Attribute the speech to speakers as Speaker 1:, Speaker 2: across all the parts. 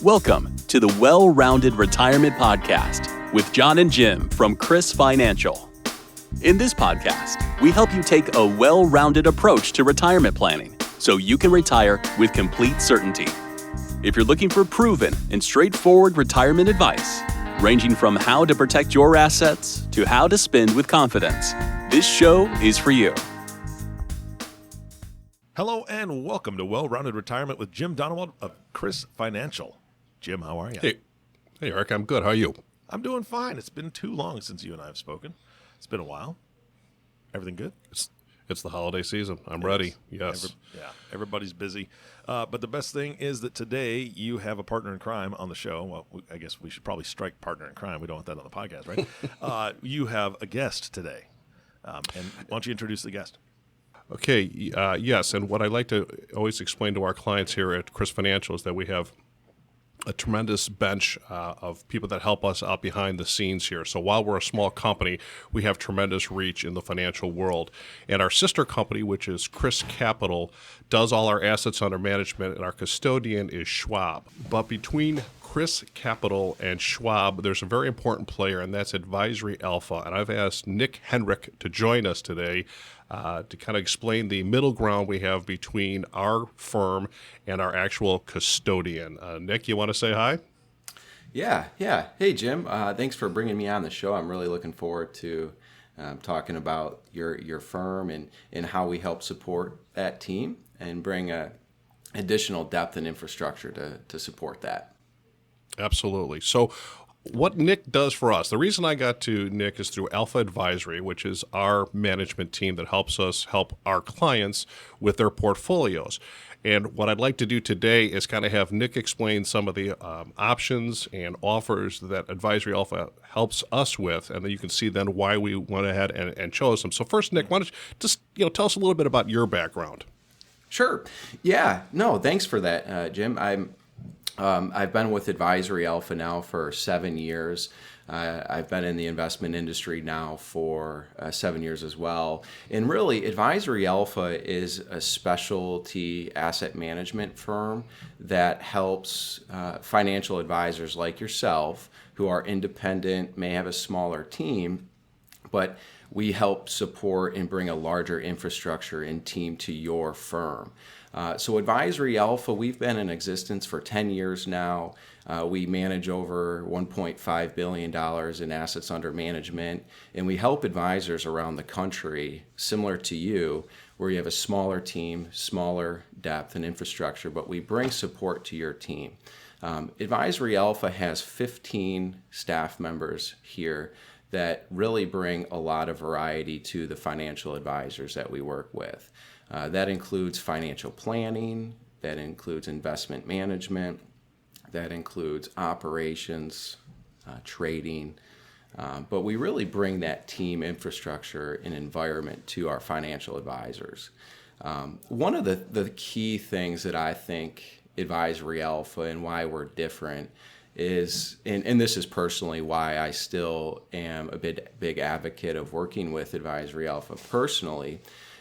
Speaker 1: Welcome to the Well-Rounded Retirement Podcast with John and Jim from CRIS Financial. In this podcast, we help you take a well-rounded approach to retirement planning so you can retire with complete certainty. If you're looking for proven and straightforward retirement advice, ranging from how to protect your assets to how to spend with confidence, this show is for you.
Speaker 2: Hello and welcome to Well-Rounded Retirement with Jim Donewald of CRIS Financial. Jim, how are you?
Speaker 3: Hey, Eric, I'm good. How are you?
Speaker 2: I'm doing fine. It's been too long since you and I have spoken. It's been a while. Everything good?
Speaker 3: It's the holiday season. I'm ready. Yes.
Speaker 2: Everybody's busy. But the best thing is that today you have a partner in crime on the show. Well, I guess we should probably strike partner in crime. We don't want that on the podcast, right? You have a guest today. And why don't you introduce the guest?
Speaker 3: Okay. Yes. And what I like to always explain to our clients here at CRIS Financial is that we have a tremendous bench of people that help us out behind the scenes here. So while we're a small company, we have tremendous reach in the financial world. And our sister company, which is CRIS Capital, does all our assets under management, and our custodian is Schwab. But between CRIS Capital and Schwab, there's a very important player, and that's Advisory Alpha. And I've asked Nick Heinrich to join us today to kind of explain the middle ground we have between our firm and our actual custodian. Nick, you want to say hi?
Speaker 4: Yeah. Hey, Jim. Thanks for bringing me on the show. I'm really looking forward to talking about your firm and how we help support that team and bring additional depth and infrastructure to support that.
Speaker 3: Absolutely. So what Nick does for us, the reason I got to Nick is through Alpha Advisory, which is our management team that helps us help our clients with their portfolios. And what I'd like to do today is kind of have Nick explain some of the options and offers that Advisory Alpha helps us with, and then you can see then why we went ahead and chose them. So first, Nick, why don't you just tell us a little bit about your background?
Speaker 4: Sure. Yeah. No, thanks for that, Jim. I've been with Advisory Alpha now for 7 years. I've been in the investment industry now for 7 years as well. And really, Advisory Alpha is a specialty asset management firm that helps financial advisors like yourself who are independent, may have a smaller team, but we help support and bring a larger infrastructure and team to your firm. So Advisory Alpha, we've been in existence for 10 years now. We manage over $1.5 billion in assets under management, and we help advisors around the country, similar to you, where you have a smaller team, smaller depth and infrastructure, but we bring support to your team. Advisory Alpha has 15 staff members here that really bring a lot of variety to the financial advisors that we work with. That includes financial planning, that includes investment management, that includes operations, trading, but we really bring that team infrastructure and environment to our financial advisors. One of the key things that I think Advisory Alpha and why we're different is, and this is personally why I still am a big advocate of working with Advisory Alpha personally,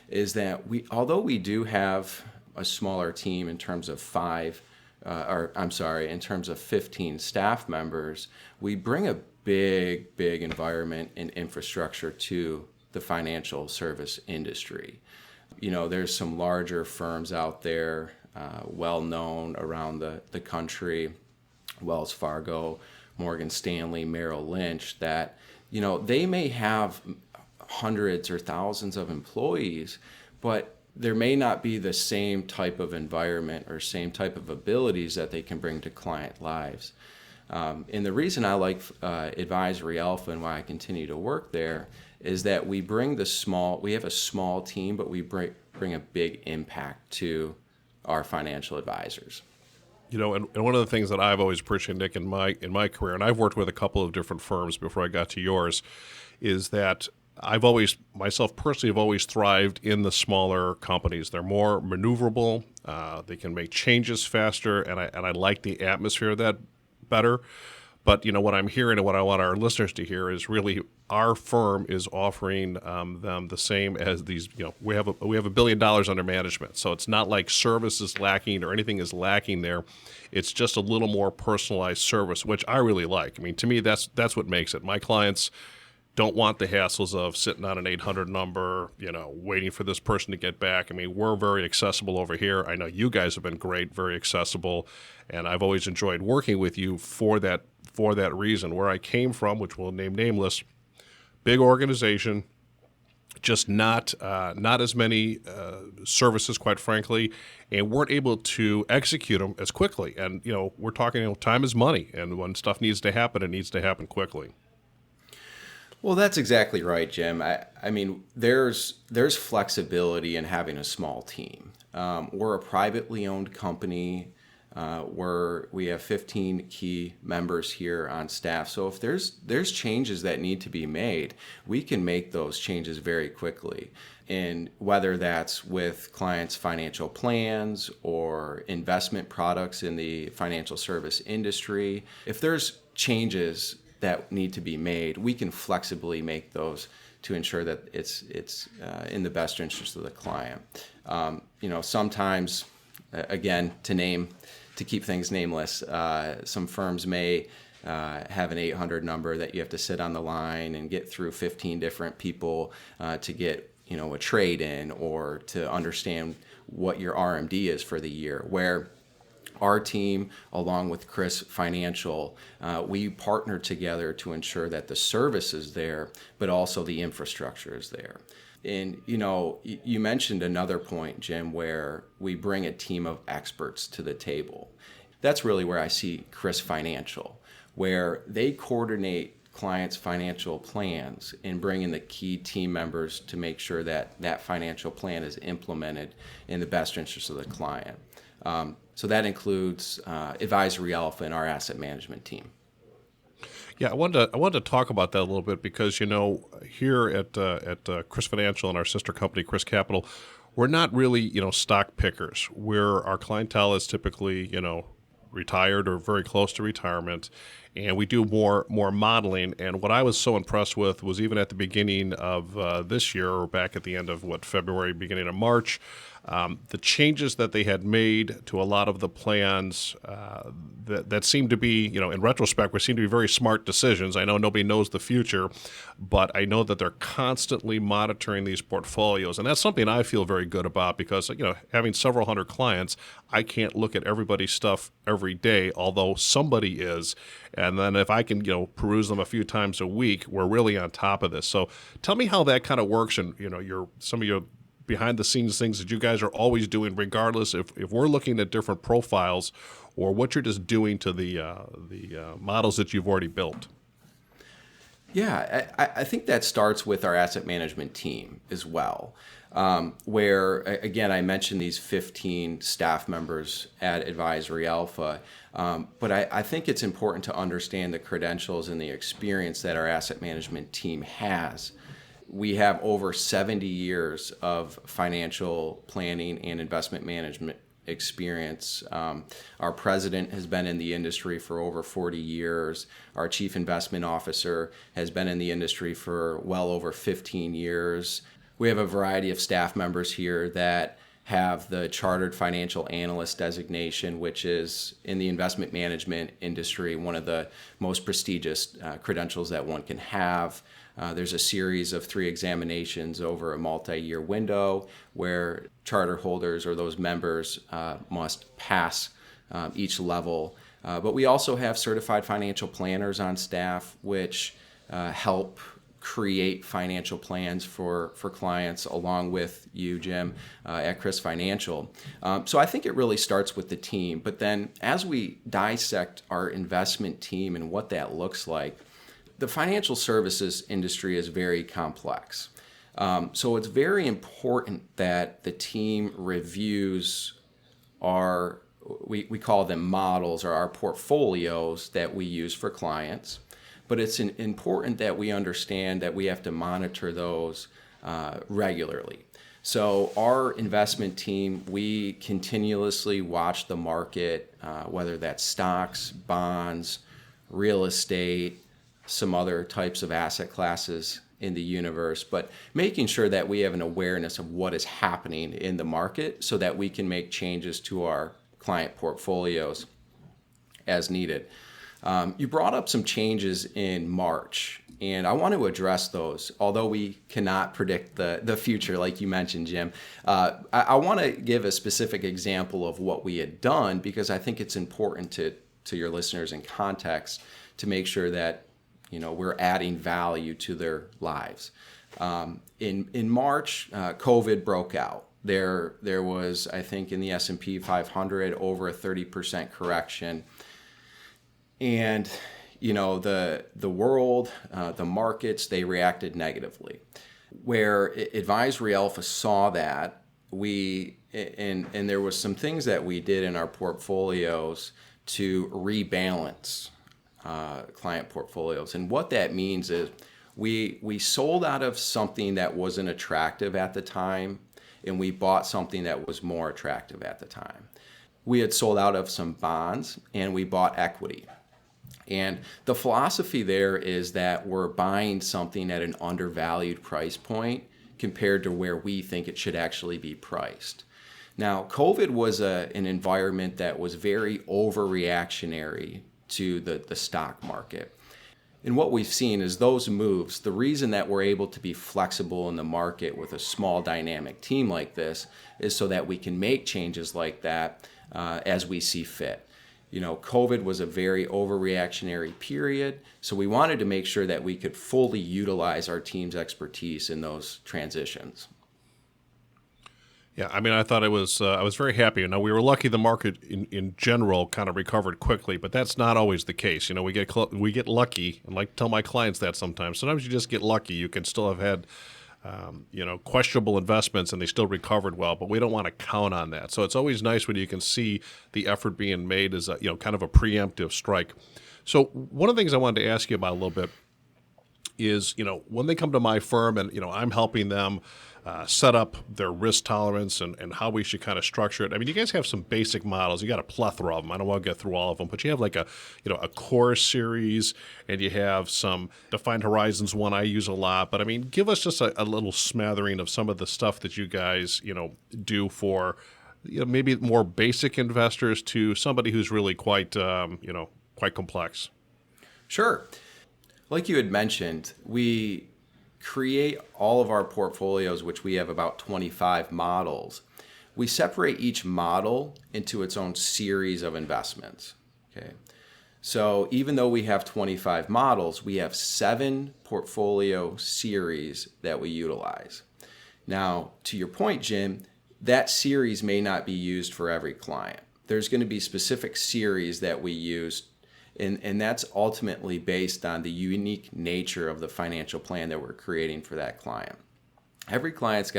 Speaker 4: is that although we do have a smaller team in terms of 15 staff members, we bring a big environment and infrastructure to the financial service industry. There's some larger firms out there, well known around the country, Wells Fargo, Morgan Stanley, Merrill Lynch, that, they may have hundreds or thousands of employees, but there may not be the same type of environment or same type of abilities that they can bring to client lives. And the reason I like Advisory Alpha and why I continue to work there is that we have a small team, but we bring a big impact to our financial advisors.
Speaker 3: And one of the things that I've always appreciated, Nick, in my career, and I've worked with a couple of different firms before I got to yours, is that I've always, myself personally, have always thrived in the smaller companies. They're more maneuverable. They can make changes faster, and I like the atmosphere of that better. But what I'm hearing and what I want our listeners to hear is really our firm is offering them the same as these. We have $1 billion under management, so it's not like service is lacking or anything is lacking there. It's just a little more personalized service, which I really like. I mean, to me, that's what makes it. My clients don't want the hassles of sitting on an 800 number, waiting for this person to get back. I mean, we're very accessible over here. I know you guys have been great, very accessible, and I've always enjoyed working with you for that reason. Where I came from, which we'll name nameless, big organization, just not as many services, quite frankly, and weren't able to execute them as quickly. And we're talking, time is money, and when stuff needs to happen, it needs to happen quickly.
Speaker 4: Well, that's exactly right, Jim. I mean, there's flexibility in having a small team. We're a privately owned company. We have 15 key members here on staff. So if there's changes that need to be made, we can make those changes very quickly. And whether that's with clients' financial plans or investment products in the financial service industry, if there's changes that need to be made, we can flexibly make those to ensure that it's in the best interest of the client. Sometimes, again, to keep things nameless, some firms may have an 800 number that you have to sit on the line and get through 15 different people to get a trade in or to understand what your RMD is for the year, where our team, along with CRIS Financial, we partner together to ensure that the service is there, but also the infrastructure is there. And, you mentioned another point, Jim, where we bring a team of experts to the table. That's really where I see CRIS Financial, where they coordinate clients' financial plans and bring in the key team members to make sure that that financial plan is implemented in the best interest of the client. So that includes Advisory Alpha and our asset management team.
Speaker 3: Yeah, I wanted to talk about that a little bit because here at CRIS Financial and our sister company CRIS Capital, we're not really stock pickers. Where our clientele is typically retired or very close to retirement, and we do more modeling. And what I was so impressed with was even at the beginning of this year, or back at the end of February, beginning of March, the changes that they had made to a lot of the plans that seemed to be, in retrospect, seemed to be very smart decisions. I know nobody knows the future, but I know that they're constantly monitoring these portfolios. And that's something I feel very good about because, having several hundred clients, I can't look at everybody's stuff every day, although somebody is. And then if I can, peruse them a few times a week, we're really on top of this. So tell me how that kind of works and, some of your behind the scenes things that you guys are always doing, regardless if we're looking at different profiles or what you're just doing to the models that you've already built.
Speaker 4: Yeah, I think that starts with our asset management team as well, where, again, I mentioned these 15 staff members at Advisory Alpha, but I think it's important to understand the credentials and the experience that our asset management team has. We have over 70 years of financial planning and investment management experience. Our president has been in the industry for over 40 years. Our chief investment officer has been in the industry for well over 15 years. We have a variety of staff members here that have the Chartered Financial Analyst designation, which is in the investment management industry one of the most prestigious credentials that one can have. There's a series of 3 examinations over a multi-year window where charter holders or those members must pass each level. But we also have certified financial planners on staff, which help create financial plans for clients along with you, Jim, at CRIS Financial. So I think it really starts with the team. But then as we dissect our investment team and what that looks like, the financial services industry is very complex. So it's very important that the team reviews we call them models or our portfolios that we use for clients. But it's important that we understand that we have to monitor those regularly. So our investment team, we continuously watch the market, whether that's stocks, bonds, real estate, some other types of asset classes in the universe, but making sure that we have an awareness of what is happening in the market so that we can make changes to our client portfolios as needed. You brought up some changes in March, and I want to address those. Although we cannot predict the future, like you mentioned, Jim, I want to give a specific example of what we had done because I think it's important to your listeners in context to make sure that we're adding value to their lives. In March, COVID broke out. There was, I think, in the S&P 500 over a 30% correction. And, the world, the markets, they reacted negatively. Where Advisory Alpha saw that, and there was some things that we did in our portfolios to rebalance client portfolios. And what that means is we sold out of something that wasn't attractive at the time, and we bought something that was more attractive at the time. We had sold out of some bonds, and we bought equity. And the philosophy there is that we're buying something at an undervalued price point compared to where we think it should actually be priced. Now, COVID was an environment that was very overreactionary to the stock market. And what we've seen is those moves, the reason that we're able to be flexible in the market with a small dynamic team like this is so that we can make changes like that as we see fit. COVID was a very overreactionary period, so we wanted to make sure that we could fully utilize our team's expertise in those transitions.
Speaker 3: Yeah, I thought I was very happy. Now, we were lucky the market in general kind of recovered quickly, but that's not always the case. We get lucky, and I like to tell my clients that sometimes. Sometimes you just get lucky. You can still have had questionable investments and they still recovered well, but we don't want to count on that. So it's always nice when you can see the effort being made as kind of a preemptive strike. So one of the things I wanted to ask you about a little bit is, when they come to my firm and, I'm helping them set up their risk tolerance and how we should kind of structure it. You guys have some basic models. You got a plethora of them. I don't want to get through all of them, but you have like a core series, and you have some defined horizons one I use a lot. But give us just a little smattering of some of the stuff that you guys, do for, maybe more basic investors to somebody who's really quite complex.
Speaker 4: Sure. Like you had mentioned, we create all of our portfolios, which we have about 25 models. We separate each model into its own series of investments. Okay. So even though we have 25 models, we have 7 portfolio series that we utilize. Now, to your point, Jim, that series may not be used for every client. There's going to be specific series that we use, and that's ultimately based on the unique nature of the financial plan that we're creating for that client. Every client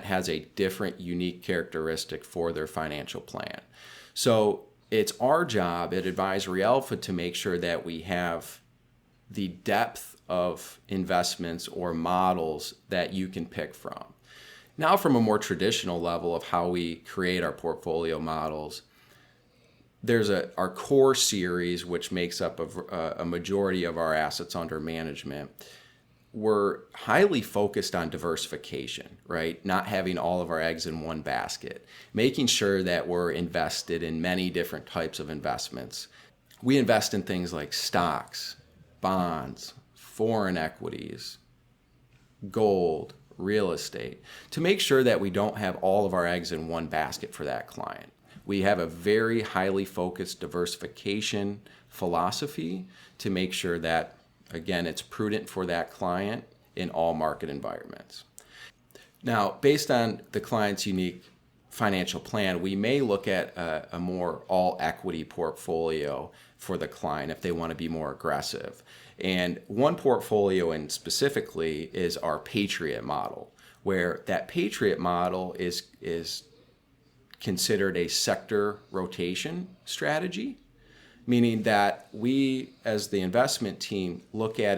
Speaker 4: has a different unique characteristic for their financial plan. So it's our job at Advisory Alpha to make sure that we have the depth of investments or models that you can pick from. Now, from a more traditional level of how we create our portfolio models, there's our core series, which makes up a majority of our assets under management. We're highly focused on diversification, right? Not having all of our eggs in one basket, making sure that we're invested in many different types of investments. We invest in things like stocks, bonds, foreign equities, gold, real estate, to make sure that we don't have all of our eggs in one basket for that client. We have a very highly focused diversification philosophy to make sure that, again, it's prudent for that client in all market environments. Now, based on the client's unique financial plan, we may look at a more all-equity portfolio for the client if they want to be more aggressive. And one portfolio in specifically is our Patriot model, where that Patriot model is considered a sector rotation strategy, meaning that we, as the investment team, look at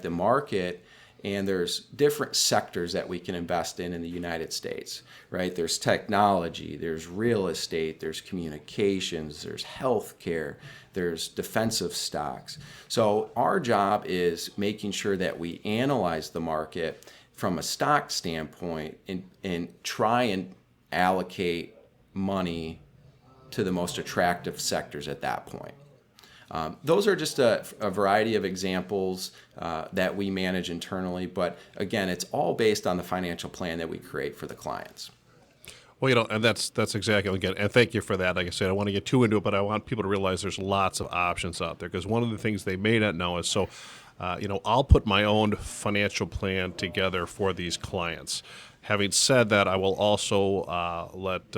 Speaker 4: the market And there's different sectors that we can invest in the United States, right? There's technology, there's real estate, there's communications, there's healthcare, there's defensive stocks. So our job is making sure that we analyze the market from a stock standpoint and try and allocate money to the most attractive sectors at that point. Those are just a variety of examples that we manage internally, but again, it's all based on the financial plan that we create for the clients.
Speaker 3: Well, and that's exactly, again, and thank you for that. Like I said, I don't want to get too into it, but I want people to realize there's lots of options out there, because one of the things they may not know is, I'll put my own financial plan together for these clients. Having said that, I will also let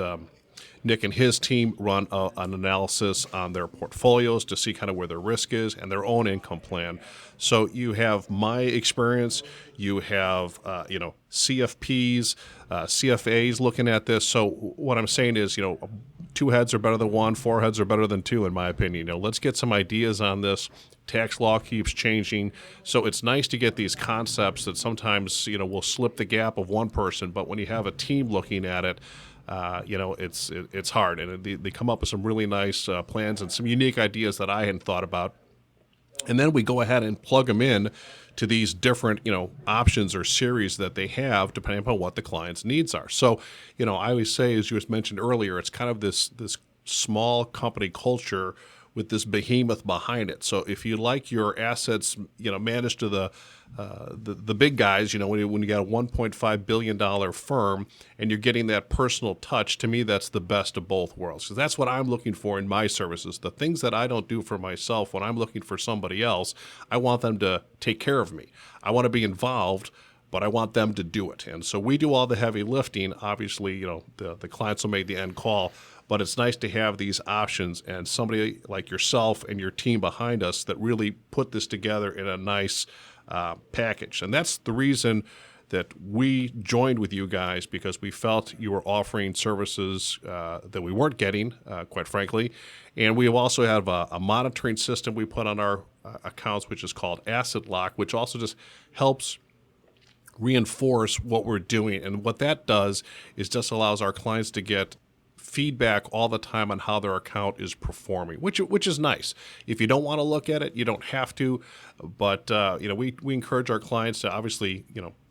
Speaker 3: Nick and his team run an analysis on their portfolios to see kind of where their risk is and their own income plan. So you have my experience, you have CFPs, CFAs looking at this. So what I'm saying is, two heads are better than one, four heads are better than two, in my opinion. Let's get some ideas on this. Tax law keeps changing, so it's nice to get these concepts that sometimes will slip the gap of one person, but when you have a team looking at it, it's hard, and they come up with some really nice plans and some unique ideas that I hadn't thought about. And then we go ahead and plug them in to these different, options or series that they have, depending upon what the client's needs are. So, I always say, as you just mentioned earlier, it's kind of this small company culture with this behemoth behind it. So if you like your assets, managed to the big guys, when you got a $1.5 billion firm and you're getting that personal touch, to me, that's the best of both worlds. Because that's what I'm looking for in my services. The things that I don't do for myself, when I'm looking for somebody else, I want them to take care of me. I want to be involved, but I want them to do it. And so we do all the heavy lifting. Obviously, the clients will make the end call. But it's nice to have these options and somebody like yourself and your team behind us that really put this together in a nice package. And that's the reason that we joined with you guys, because we felt you were offering services that we weren't getting, quite frankly. And we also have a monitoring system we put on our accounts, which is called Asset Lock, which also just helps reinforce what we're doing. And what that does is just allows our clients to get feedback all the time on how their account is performing, which is nice. If you don't want to look at it, you don't have to, but we encourage our clients to obviously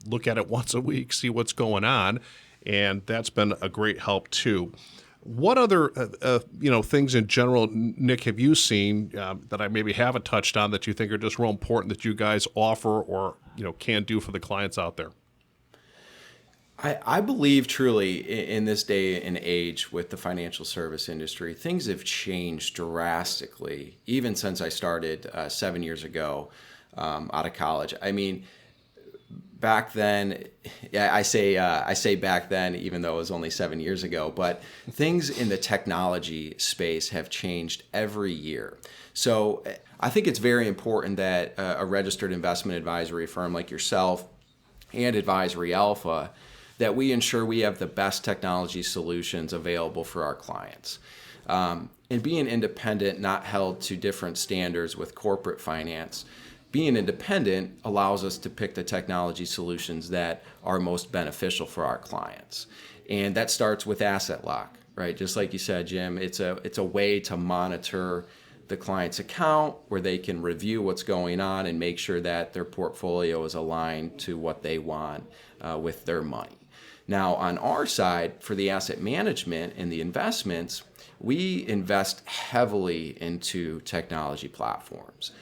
Speaker 3: look at it once a week, see what's going on, and that's been a great help too. What other things in general, Nick, have you seen that I maybe haven't touched on that you think are just real important that you guys offer or can do for the clients out there?
Speaker 4: I believe truly in this day and age with the financial service industry, things have changed drastically, even since I started 7 years ago out of college. I mean, back then, I say back then, even though it was only 7 years ago, but things in the technology space have changed every year. So I think it's very important that a registered investment advisory firm like yourself and Advisory Alpha, that we ensure we have the best technology solutions available for our clients. And being independent, not held to different standards with corporate finance, being independent allows us to pick the technology solutions that are most beneficial for our clients. And that starts with Asset Lock, right? Just like you said, Jim, it's a way to monitor the client's account where they can review what's going on and make sure that their portfolio is aligned to what they want with their money. Now, on our side, for the asset management and the investments, we invest heavily into technology platforms.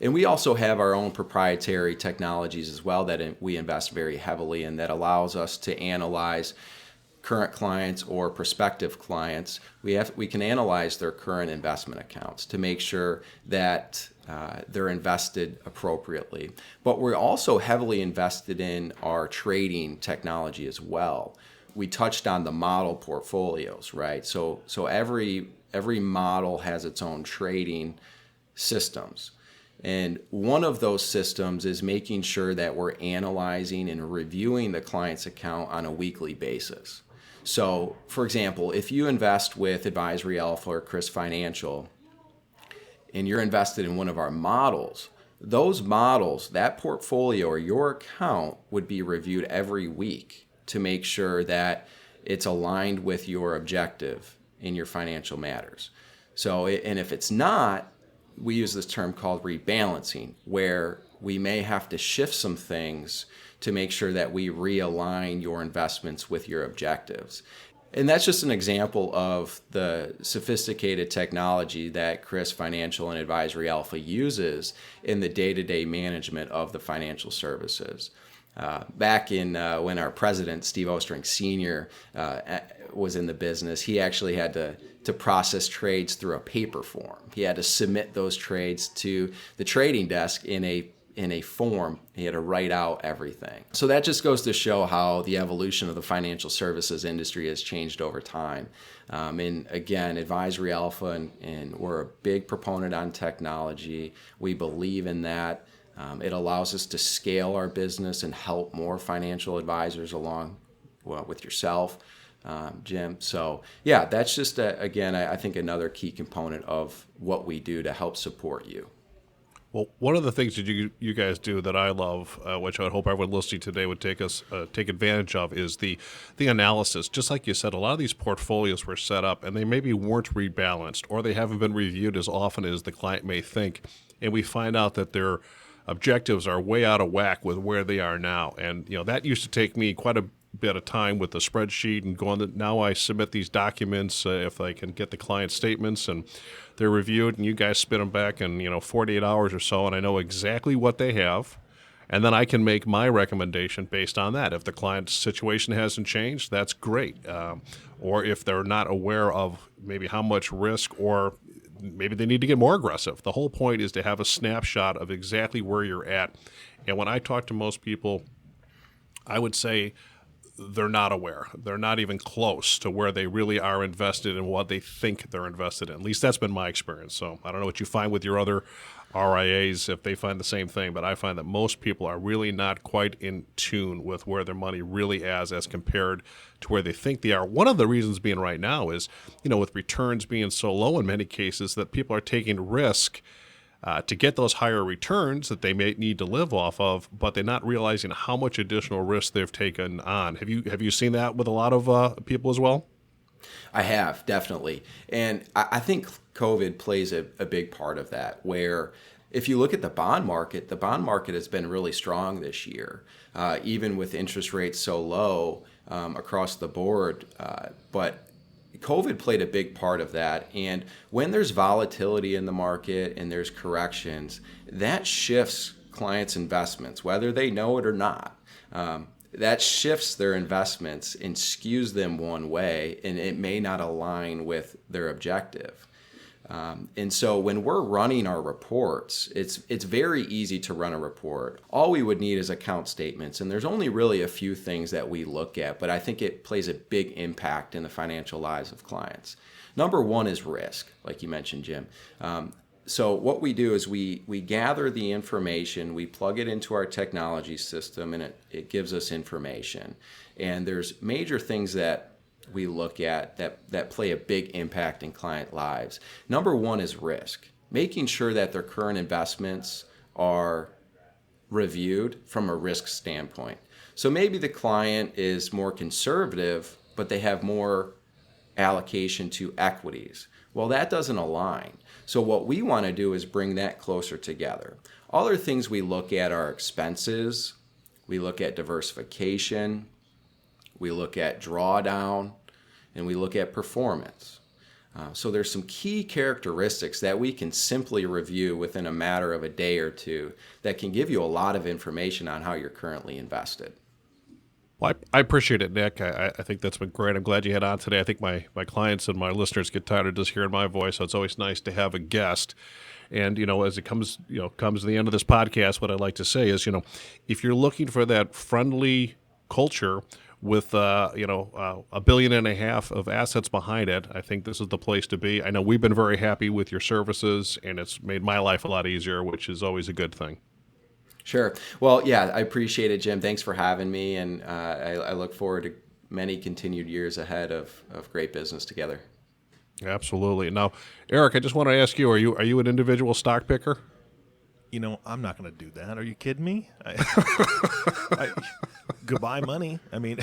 Speaker 4: And we also have our own proprietary technologies as well that we invest very heavily in, that allows us to analyze current clients or prospective clients. We can analyze their current investment accounts to make sure that they're invested appropriately. But we're also heavily invested in our trading technology as well. We touched on the model portfolios, right? So every model has its own trading systems. And one of those systems is making sure that we're analyzing and reviewing the client's account on a weekly basis. So, for example, if you invest with Advisory Alpha or CRIS Financial, and you're invested in one of our models, those models, that portfolio or your account would be reviewed every week to make sure that it's aligned with your objective in your financial matters. So, and if it's not, we use this term called rebalancing, where we may have to shift some things to make sure that we realign your investments with your objectives. And that's just an example of the sophisticated technology that CRIS Financial and Advisory Alpha uses in the day-to-day management of the financial services. Back in when our president, Steve Ostring Sr., was in the business, he actually had to process trades through a paper form. He had to submit those trades to the trading desk in a form. He had to write out everything. So that just goes to show how the evolution of the financial services industry has changed over time. And again, Advisory Alpha, and we're a big proponent on technology. We believe in that. It allows us to scale our business and help more financial advisors along with yourself, Jim. So yeah, that's just, again, I think another key component of what we do to help support you.
Speaker 3: Well, one of the things that you guys do that I love, which I would hope everyone listening today would take advantage of, is the analysis. Just like you said, a lot of these portfolios were set up and they maybe weren't rebalanced, or they haven't been reviewed as often as the client may think, and we find out that their objectives are way out of whack with where they are now. And that used to take me quite a bit of time with the spreadsheet and going. Now I submit these documents if I can get the client statements, and they're reviewed, and you guys spit them back in 48 hours or so, and I know exactly what they have, and then I can make my recommendation based on that. If the client's situation hasn't changed, that's great. Or if they're not aware of maybe how much risk, or maybe they need to get more aggressive. The whole point is to have a snapshot of exactly where you're at. And when I talk to most people, I would say they're not aware. They're not even close to where they really are invested and what they think they're invested in. At least that's been my experience. So I don't know what you find with your other RIAs, if they find the same thing, but I find that most people are really not quite in tune with where their money really is as compared to where they think they are. One of the reasons being right now is, with returns being so low in many cases, that people are taking risk to get those higher returns that they may need to live off of, but they're not realizing how much additional risk they've taken on. Have you seen that with a lot of people as well?
Speaker 4: I have, definitely. And I think COVID plays a big part of that, where if you look at the bond market has been really strong this year, even with interest rates so low across the board. But COVID played a big part of that. And when there's volatility in the market and there's corrections, that shifts clients' investments, whether they know it or not. That shifts their investments and skews them one way, and it may not align with their objective. And so when we're running our reports, it's very easy to run a report. All we would need is account statements, and there's only really a few things that we look at, but I think it plays a big impact in the financial lives of clients. Number one is risk, like you mentioned, Jim. So what we do is we gather the information, we plug it into our technology system, and it gives us information. And there's major things that we look at that play a big impact in client lives. Number one is risk, making sure that their current investments are reviewed from a risk standpoint. So maybe the client is more conservative, but they have more allocation to equities. Well, that doesn't align. So what we want to do is bring that closer together. Other things we look at are expenses, we look at diversification, we look at drawdown, and we look at performance. So there's some key characteristics that we can simply review within a matter of a day or two that can give you a lot of information on how you're currently invested.
Speaker 3: Well, I appreciate it, Nick. I think that's been great. I'm glad you had on today. I think my clients and my listeners get tired of just hearing my voice, so it's always nice to have a guest. And, as it comes to the end of this podcast, what I'd like to say is, if you're looking for that friendly culture with, $1.5 billion of assets behind it, I think this is the place to be. I know we've been very happy with your services, and it's made my life a lot easier, which is always a good thing.
Speaker 4: Sure. Well, yeah, I appreciate it, Jim. Thanks for having me, and I look forward to many continued years ahead of great business together.
Speaker 3: Absolutely. Now, Eric, I just want to ask you, are you an individual stock picker?
Speaker 2: I'm not going to do that. Are you kidding me? Goodbye money. I mean,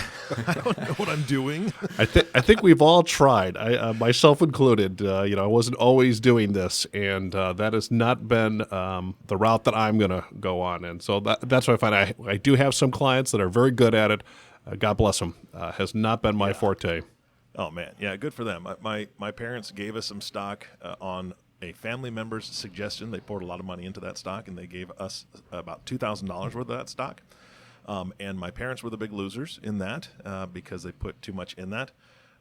Speaker 2: I don't know what I'm doing.
Speaker 3: I think we've all tried, myself included. I wasn't always doing this, and that has not been the route that I'm going to go on. And so that's why I find I do have some clients that are very good at it. God bless them. Has not been my forte.
Speaker 2: Oh, man. Yeah, good for them. My parents gave us some stock on a family member's suggestion. They poured a lot of money into that stock, and they gave us about $2,000 worth of that stock. And my parents were the big losers in that because they put too much in that.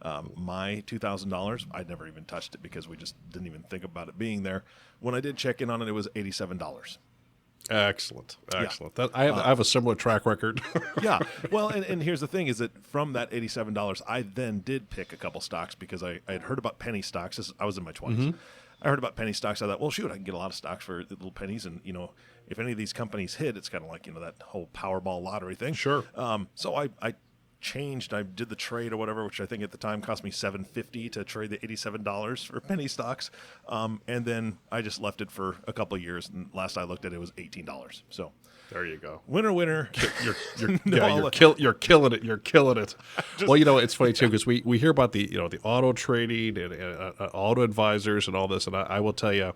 Speaker 2: My $2,000, I'd never even touched it because we just didn't even think about it being there. When I did check in on it, it was $87.
Speaker 3: Excellent.
Speaker 2: Yeah.
Speaker 3: I have a similar track record.
Speaker 2: Yeah. Well, and here's the thing is that from that $87, I then did pick a couple stocks because I had heard about penny stocks. I was in my 20s. Mm-hmm. I heard about penny stocks. I thought, well, shoot, I can get a lot of stocks for little pennies. And, if any of these companies hit, it's kind of like, that whole Powerball lottery thing.
Speaker 3: Sure.
Speaker 2: So I changed. I did the trade or whatever, which I think at the time cost me $7.50 to trade the $87 for penny stocks. And then I just left it for a couple of years. And last I looked at it was $18. So
Speaker 3: there you go.
Speaker 2: Winner.
Speaker 3: You're killing it. You're killing it. Well, it's funny too because we hear about the auto trading and auto advisors and all this, and I will tell you,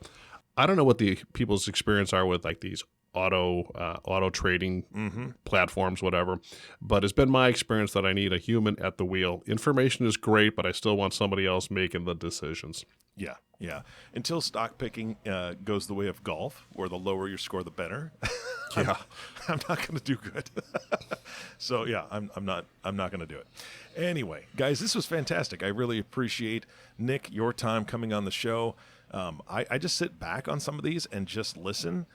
Speaker 3: I don't know what the people's experience are with like these auto trading platforms, whatever. But it's been my experience that I need a human at the wheel. Information is great, but I still want somebody else making the decisions.
Speaker 2: Yeah. Until stock picking goes the way of golf, where the lower your score, the better.
Speaker 3: Yeah,
Speaker 2: I'm not going to do good. So yeah, I'm not going to do it. Anyway, guys, this was fantastic. I really appreciate Nick your time coming on the show. I just sit back on some of these and just listen.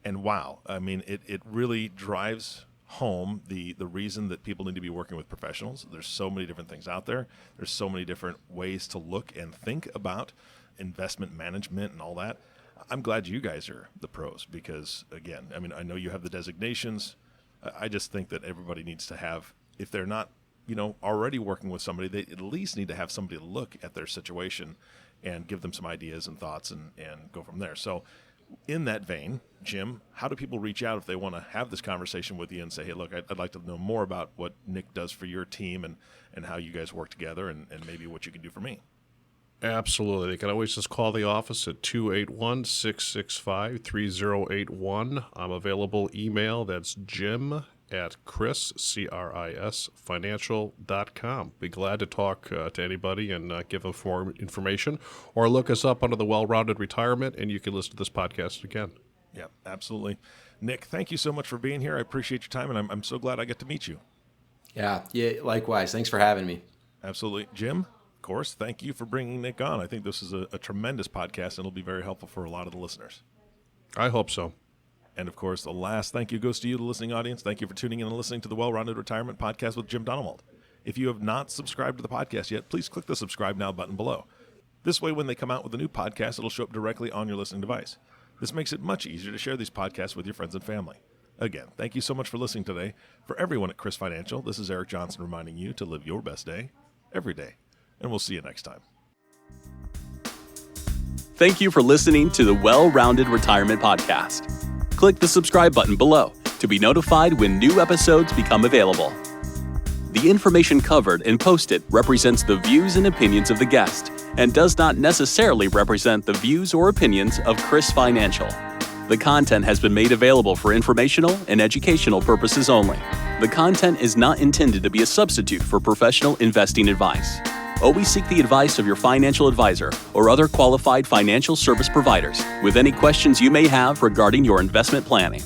Speaker 2: And wow, I mean, it really drives home the reason that people need to be working with professionals. There's so many different things out there. There's so many different ways to look and think about investment management and all that. I'm glad you guys are the pros because, again, I mean, I know you have the designations. I just think that everybody needs to have, if they're not, already working with somebody, they at least need to have somebody to look at their situation and give them some ideas and thoughts and go from there. So in that vein, Jim, how do people reach out if they want to have this conversation with you and say, hey, look, I'd like to know more about what Nick does for your team and how you guys work together and maybe what you can do for me?
Speaker 3: Absolutely. They can always just call the office at 281-665-3081. I'm available email. That's Jim at CRIS, CRIS Financial.com. Be glad to talk to anybody and give them more information, or look us up under the Well-Rounded Retirement, and you can listen to this podcast again.
Speaker 2: Yeah, absolutely. Nick, thank you so much for being here. I appreciate your time, and I'm so glad I get to meet you.
Speaker 4: Yeah, likewise. Thanks for having me.
Speaker 2: Absolutely. Jim, of course, thank you for bringing Nick on. I think this is a tremendous podcast, and it'll be very helpful for a lot of the listeners.
Speaker 3: I hope so.
Speaker 2: And, of course, the last thank you goes to you, the listening audience. Thank you for tuning in and listening to the Well-Rounded Retirement Podcast with Jim Donewald. If you have not subscribed to the podcast yet, please click the subscribe now button below. This way, when they come out with a new podcast, it'll show up directly on your listening device. This makes it much easier to share these podcasts with your friends and family. Again, thank you so much for listening today. For everyone at CRIS Financial, this is Eric Johnson reminding you to live your best day every day. And we'll see you next time.
Speaker 1: Thank you for listening to the Well-Rounded Retirement Podcast. Click the subscribe button below to be notified when new episodes become available. The information covered and posted represents the views and opinions of the guest and does not necessarily represent the views or opinions of CRIS Financial. The content has been made available for informational and educational purposes only. The content is not intended to be a substitute for professional investing advice. Always seek the advice of your financial advisor or other qualified financial service providers with any questions you may have regarding your investment planning.